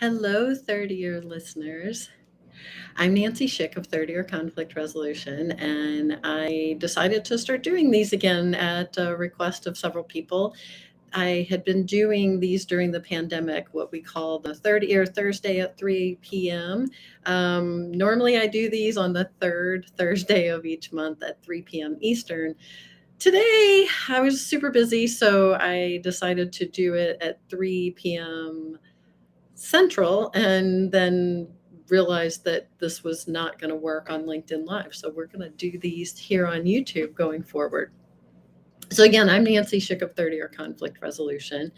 Hello, third year listeners. I'm Nancy Schick of Third Year Conflict Resolution, and I decided to start doing these again at a request of several people. I had been doing these during the pandemic, what we call the third year Thursday at 3 p.m. Normally, I do these on the third Thursday of each month at 3 p.m. Eastern. Today, I was super busy, so I decided to do it at 3 p.m. Central, and then realized that this was not going to work on LinkedIn Live. So we're going to do these here on YouTube going forward. So again, I'm Nancy Schick of 30-Year Conflict Resolution,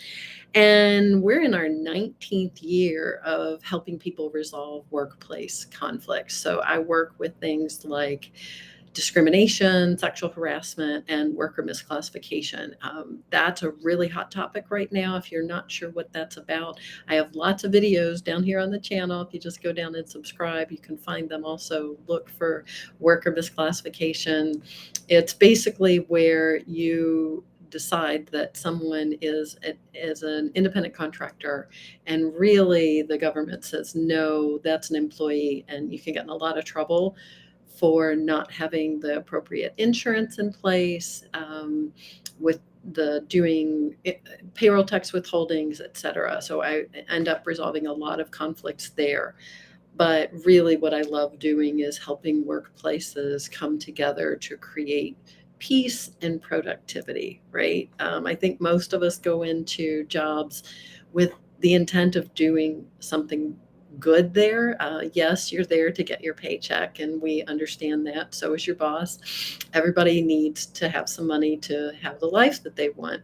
and we're in our 19th year of helping people resolve workplace conflicts. So I work with things like discrimination, sexual harassment, and worker misclassification. That's a really hot topic right now. If you're not sure what that's about, I have lots of videos down here on the channel. If you just go down and subscribe, you can find them. Also, look for worker misclassification. It's basically where you decide that someone is an independent contractor, and really the government says no, that's an employee, and you can get in a lot of trouble for not having the appropriate insurance in place, with the doing payroll tax withholdings, et cetera. So I end up resolving a lot of conflicts there. But really, what I love doing is helping workplaces come together to create peace and productivity, right? I think most of us go into jobs with the intent of doing something good there. Yes, you're there to get your paycheck, and we understand that. So is your boss. Everybody needs to have some money to have the life that they want,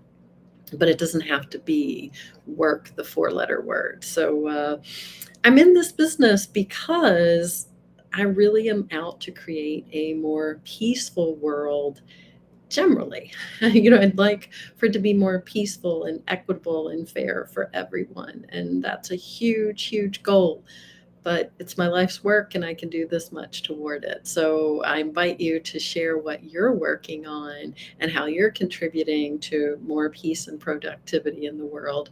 but it doesn't have to be work, the four-letter word. So I'm in this business because I really am out to create a more peaceful world generally. I'd like for it to be more peaceful and equitable and fair for everyone. And that's a huge, huge goal. But it's my life's work, and I can do this much toward it. So I invite you to share what you're working on and how you're contributing to more peace and productivity in the world.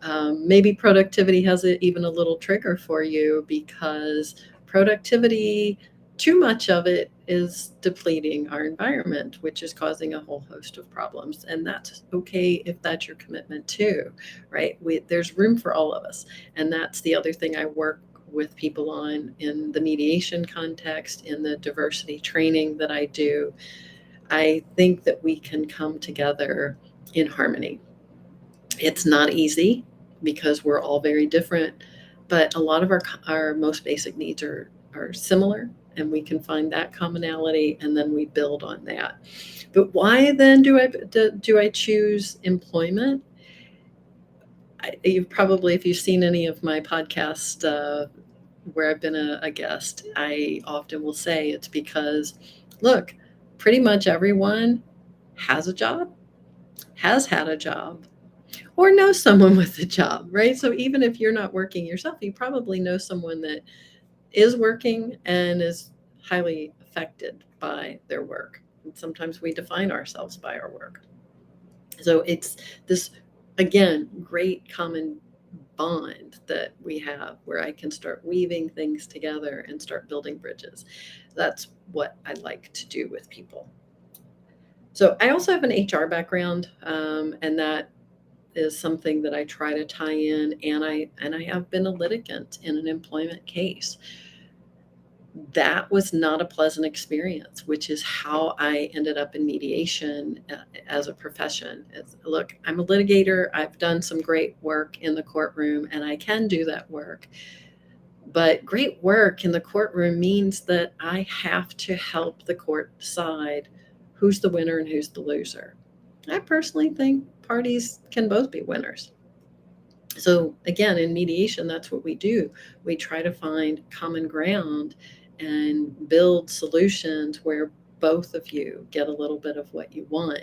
Maybe productivity has even a little trigger for you, because productivity, too much of it, is depleting our environment, which is causing a whole host of problems. And that's okay if that's your commitment too, right? There's room for all of us. And that's the other thing I work with people on in the mediation context, in the diversity training that I do. I think that we can come together in harmony. It's not easy because we're all very different, but a lot of our most basic needs are similar, and we can find that commonality, and then we build on that. But why then do I choose employment? You've probably, if you've seen any of my podcasts where I've been a guest, I often will say it's because, look, pretty much everyone has a job, has had a job, or know someone with a job, right? So even if you're not working yourself, you probably know someone that is working and is highly affected by their work. And sometimes we define ourselves by our work. So it's this, again, great common bond that we have, where I can start weaving things together and start building bridges. That's what I like to do with people. So I also have an HR background, and that is something that I try to tie in. And I have been a litigant in an employment case. That was not a pleasant experience, which is how I ended up in mediation as a profession. Look, I'm a litigator. I've done some great work in the courtroom, and I can do that work. But great work in the courtroom means that I have to help the court decide who's the winner and who's the loser. I personally think parties can both be winners. So again, in mediation, that's what we do. We try to find common ground and build solutions where both of you get a little bit of what you want.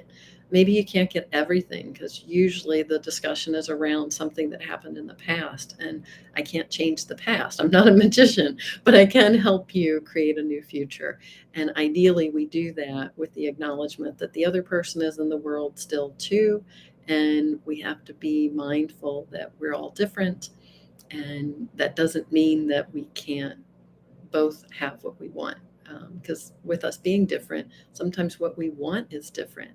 Maybe you can't get everything, because usually the discussion is around something that happened in the past, and I can't change the past. I'm not a magician, but I can help you create a new future. And ideally, we do that with the acknowledgement that the other person is in the world still too, and we have to be mindful that we're all different, And that doesn't mean that we can't both have what we want. Because with us being different, sometimes what we want is different.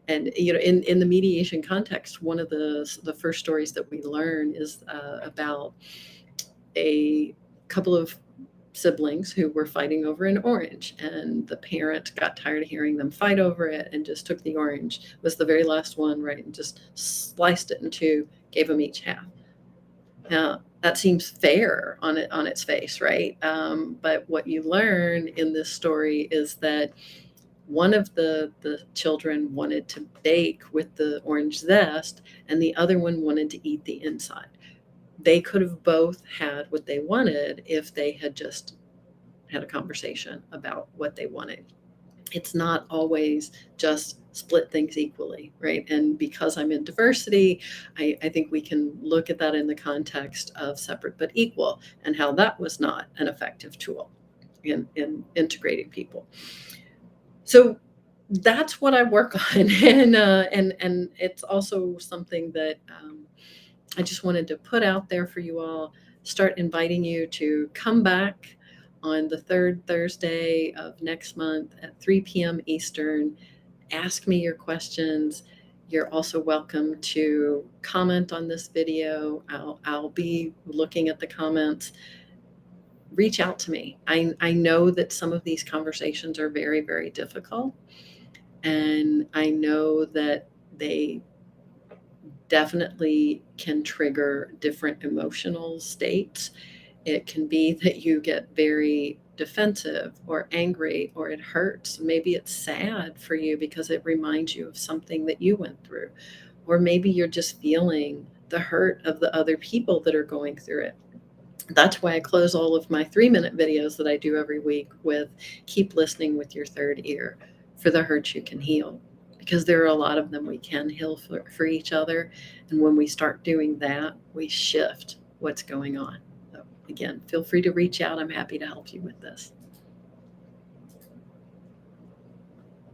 And in the mediation context, one of the first stories that we learn is about a couple of siblings who were fighting over an orange, and the parent got tired of hearing them fight over it and just took the orange, was the very last one, right, and just sliced it in two, gave them each half. Now that seems fair on its face, right? But what you learn in this story is that one of the children wanted to bake with the orange zest, and the other one wanted to eat the inside. They could have both had what they wanted if they had just had a conversation about what they wanted. It's not always just split things equally, right? And because I'm in diversity, I think we can look at that in the context of separate but equal, and how that was not an effective tool in integrating people. So that's what I work on, and it's also something that I just wanted to put out there for you all. Start inviting you to come back on the third Thursday of next month at 3 p.m. Eastern. Ask me your questions. You're also welcome to comment on this video. I'll be looking at the comments. Reach out to me. I know that some of these conversations are very, very difficult, and I know that they definitely can trigger different emotional states. It can be that you get very defensive or angry, or it hurts. Maybe it's sad for you because it reminds you of something that you went through. Or maybe you're just feeling the hurt of the other people that are going through it. That's why I close all of my 3-minute videos that I do every week with keep listening with your third ear for the hurts you can heal. Because there are a lot of them we can heal for each other. And when we start doing that, we shift what's going on. So again, feel free to reach out. I'm happy to help you with this.